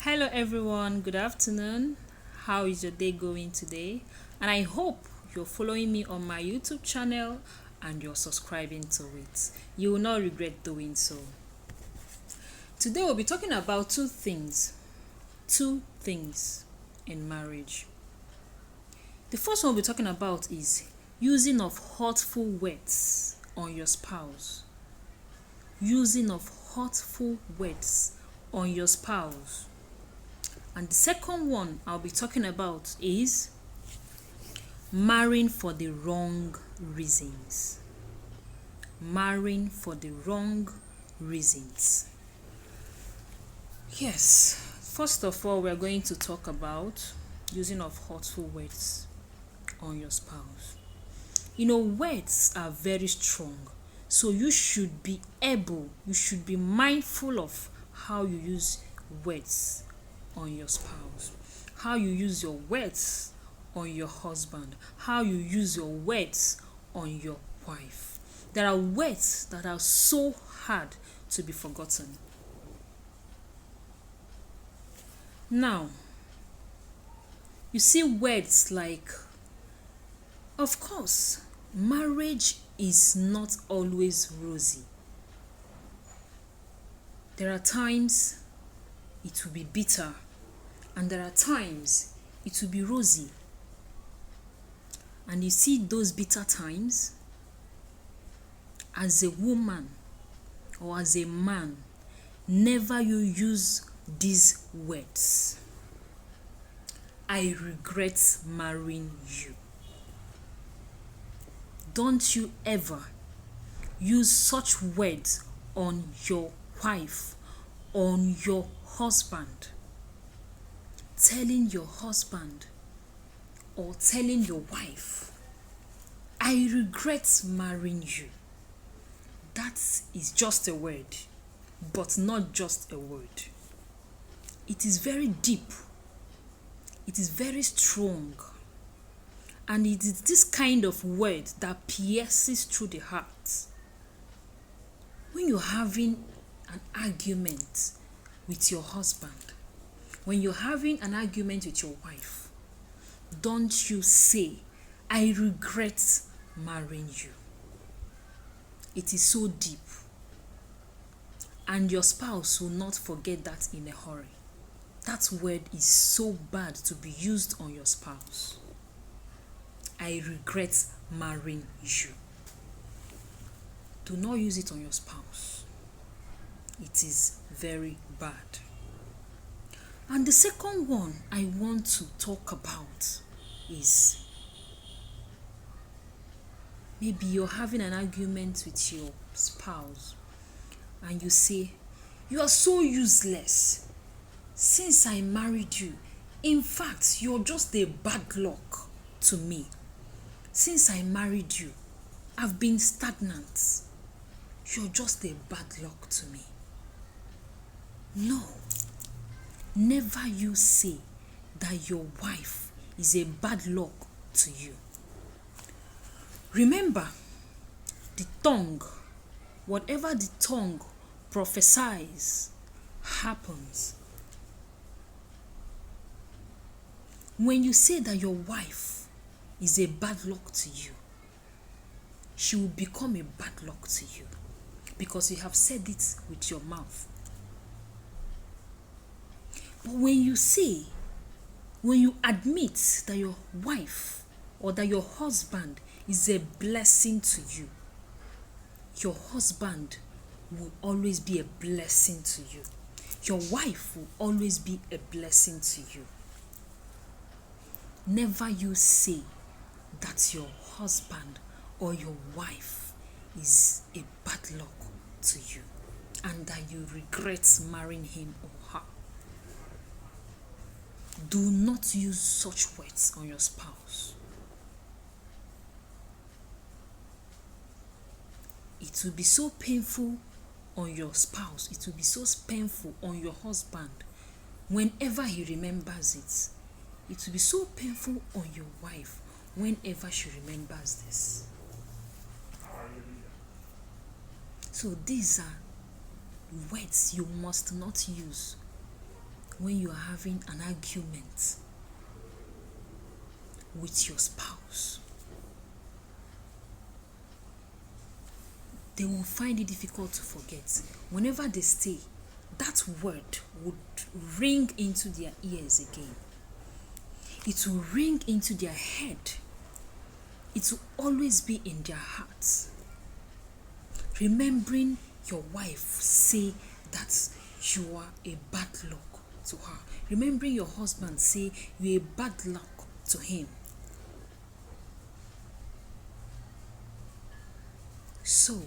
Hello, everyone. Good afternoon. How is your day going today? And I hope you're following me on my YouTube channel and you're subscribing to it. You will not regret doing so. Today, we'll be talking about two things in marriage. The first one we'll be talking about is using of hurtful words on your spouse. Using of hurtful words on your spouse. And the second one I'll be talking about is marrying for the wrong reasons. Marrying for the wrong reasons. Yes, first of all, we're going to talk about using of hurtful words on your spouse. Words are very strong, so you should be mindful of how you use words on your spouse, how you use your words on your husband, how you use your words on your wife. There are words that are so hard to be forgotten. Now, you see words like, of course, marriage is not always rosy. There are times it will be bitter, and there are times it will be rosy. And you see those bitter times, as a woman or as a man, never you use these words. I regret marrying you. Don't you ever use such words on your wife, on your husband. Telling your husband or telling your wife, I regret marrying you. That is just a word, but not just a word. It is very deep. It is very strong. And it is this kind of word that pierces through the heart. When you're having an argument with your husband, when you're having an argument with your wife, don't you say, I regret marrying you. It is so deep. And your spouse will not forget that in a hurry. That word is so bad to be used on your spouse. I regret marrying you. Do not use it on your spouse. It is very bad. And the second one I want to talk about is maybe you're having an argument with your spouse and you say, you are so useless. Since I married you, in fact, you're just a bad luck to me. Since I married you, I've been stagnant. You're just a bad luck to me. No. Never you say that your wife is a bad luck to you. Remember, the tongue, whatever the tongue prophesies, happens. When you say that your wife is a bad luck to you, she will become a bad luck to you because you have said it with your mouth. But when you admit that your wife or that your husband is a blessing to you, your husband will always be a blessing to you. Your wife will always be a blessing to you. Never you say that your husband or your wife is a bad luck to you and that you regret marrying him or her. Do not use such words on your spouse. It will be so painful on your spouse. It will be so painful on your husband whenever he remembers it. It will be so painful on your wife whenever she remembers this. So these are words you must not use when you are having an argument with your spouse. They will find it difficult to forget. Whenever they stay, that word would ring into their ears again. It will ring into their head. It will always be in their hearts. Remembering your wife say that you are a bad luck to her. Remembering your husband say you're a bad luck to him. So,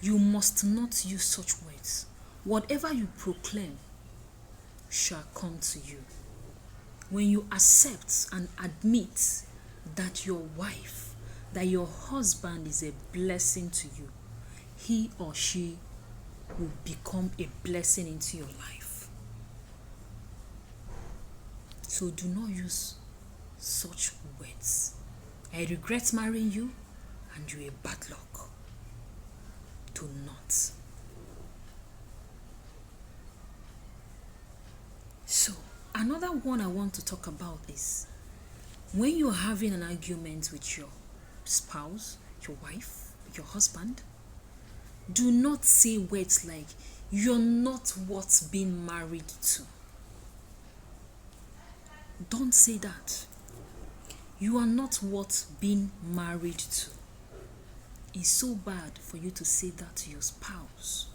you must not use such words. Whatever you proclaim shall come to you. When you accept and admit that your wife, that your husband is a blessing to you, he or she will become a blessing into your life. So do not use such words. I regret marrying you and you're a bad luck. Do not. So, another one I want to talk about is when you're having an argument with your spouse, your wife, your husband, do not say words like, you're not worth being married to. Don't say that. You are not worth being married to. It's so bad for you to say that to your spouse.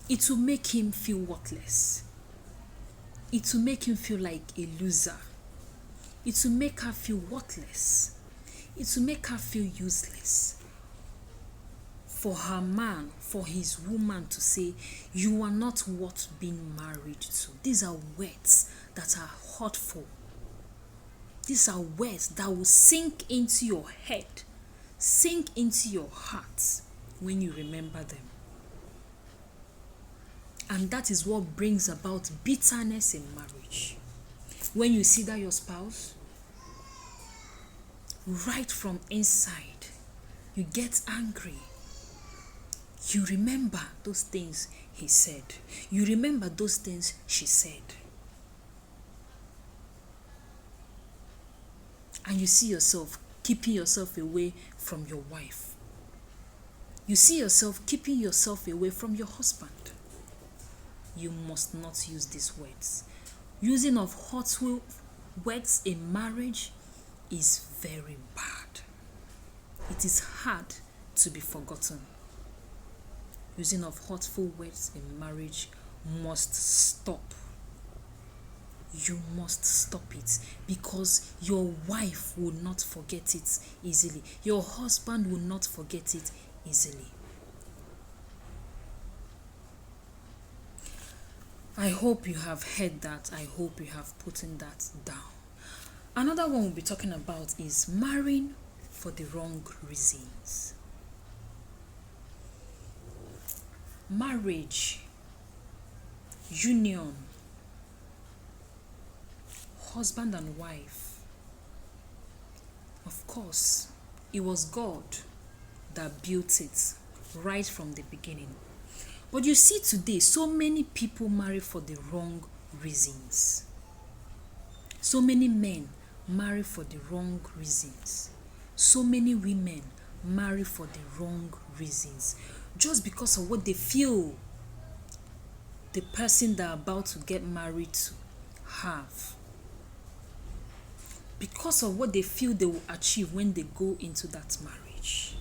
It will make him feel worthless. It will make him feel like a loser. It will make her feel worthless. It will make her feel useless. For her man, for his woman to say, you are not worth being married to. These are words that are hurtful. These are words that will sink into your head, sink into your heart when you remember them. And that is what brings about bitterness in marriage. When you see that your spouse, right from inside, you get angry. You remember those things he said. You remember those things she said. And you see yourself keeping yourself away from your wife. You see yourself keeping yourself away from your husband. You must not use these words. Using of hurtful words in marriage is very bad. It is hard to be forgotten. Using of hurtful words in marriage must stop. You must stop it, because your wife will not forget it easily. Your husband will not forget it easily. I hope you have heard that. I hope you have put that down. Another one we'll be talking about is marrying for the wrong reasons. Marriage, union, husband and wife. Of course, it was God that built it right from the beginning. But you see today, so many people marry for the wrong reasons. So many men marry for the wrong reasons. So many women marry for the wrong reasons. Just because of what they feel the person they're about to get married to have. Because of what they feel they will achieve when they go into that marriage.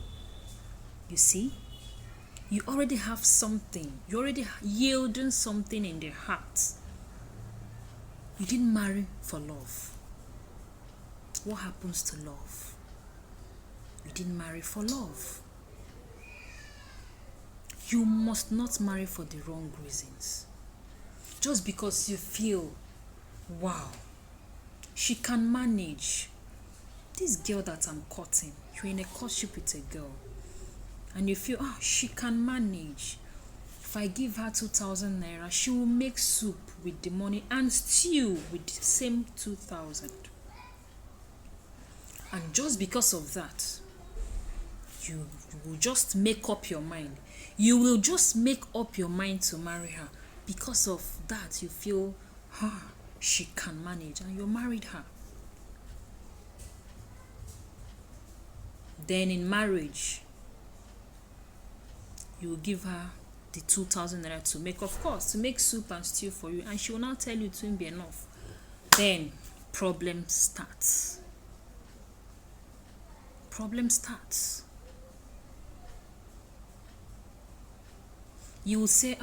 You see? You already have something. You're already yielding something in their heart. You didn't marry for love. What happens to love? You didn't marry for love. You must not marry for the wrong reasons. Just because you feel, wow, she can manage. This girl that I'm courting, you're in a courtship with a girl, and you feel, she can manage. If I give her 2,000 naira, she will make soup with the money and stew with the same 2,000. And just because of that, you will just make up your mind. You will just make up your mind to marry her Because of that, you feel, she can manage, and you married her. Then in marriage, you will give her the 2,000 naira to make, of course, to make soup and stew for you, and she will not tell you it won't be enough. Then problem starts. Problem starts. You will say,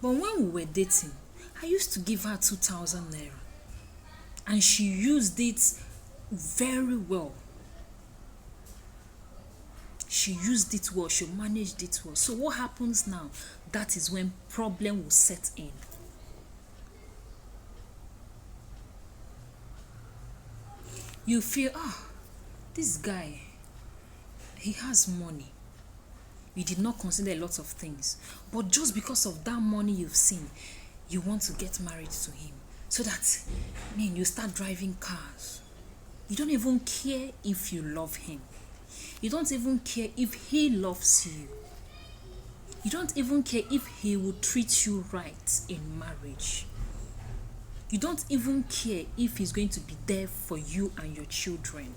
but when we were dating, I used to give her 2,000 naira, and she used it very well. She used it well, she managed it well. So what happens now? That is when problem will set in. You feel, this guy, he has money. You did not consider a lot of things, but just because of that money you've seen, you want to get married to him, so that you start driving cars. You don't even care if you love him. You don't even care if he loves you. You don't even care if he will treat you right in marriage. You don't even care if he's going to be there for you and your children.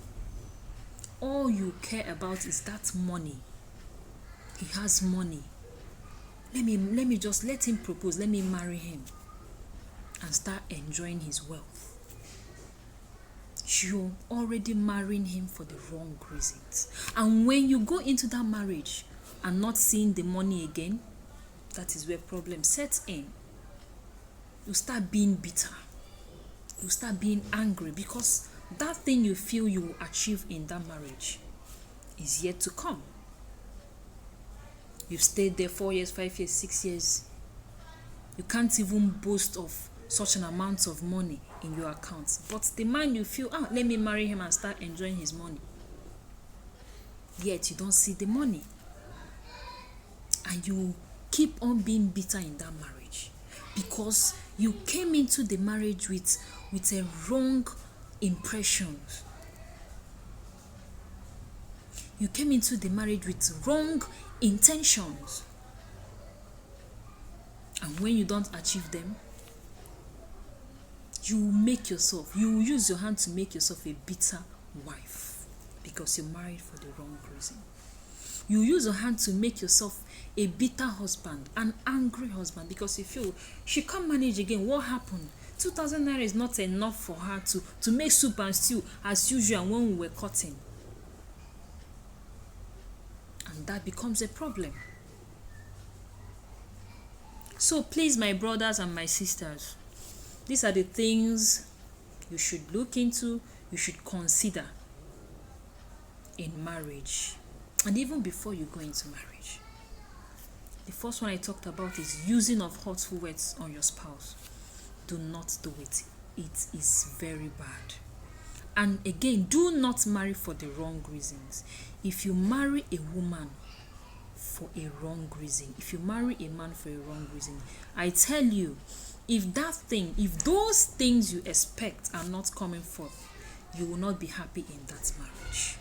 All you care about is that money. He has money. Let me just let him propose. Let me marry him and start enjoying his wealth. You're already marrying him for the wrong reasons. And when you go into that marriage and not seeing the money again, that is where problems set in. You start being bitter. You start being angry, because that thing you feel you will achieve in that marriage is yet to come. You've stayed there 4 years, 5 years, 6 years. You can't even boast of such an amount of money in your account. But the man, you feel, let me marry him and start enjoying his money. Yet you don't see the money. And you keep on being bitter in that marriage, because you came into the marriage with a wrong impression. You came into the marriage with wrong intentions. And when you don't achieve them, you will use your hand to make yourself a bitter wife, because you're married for the wrong reason. You use your hand to make yourself a bitter husband, an angry husband, because you feel she can't manage again. What happened? 2,000 naira is not enough for her to make soup and stew as usual when we were cutting. And that becomes a problem. So please, my brothers and my sisters, these are the things you should look into, you should consider in marriage, and even before you go into marriage. The first one I talked about is using of hurtful words on your spouse. Do not do it. It is very bad. And again, do not marry for the wrong reasons. If you marry a woman for a wrong reason, if you marry a man for a wrong reason, I tell you, if those things you expect are not coming forth, you will not be happy in that marriage.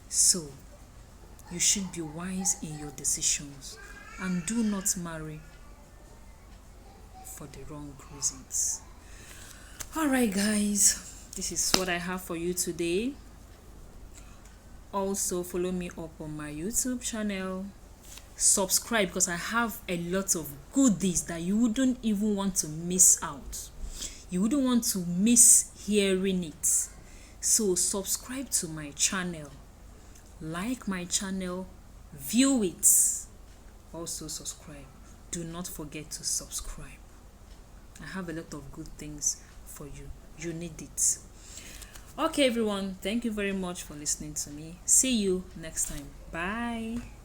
So, you should be wise in your decisions and do not marry for the wrong reasons. Alright guys, this is what I have for you today. Also follow me up on my YouTube channel. Subscribe, because I have a lot of goodies that you wouldn't even want to miss out. You wouldn't want to miss hearing it. So subscribe to my channel, like my channel, view it, also subscribe. Do not forget to subscribe. I have a lot of good things for you. You need it. Okay everyone, thank you very much for listening to me. See you next time. Bye.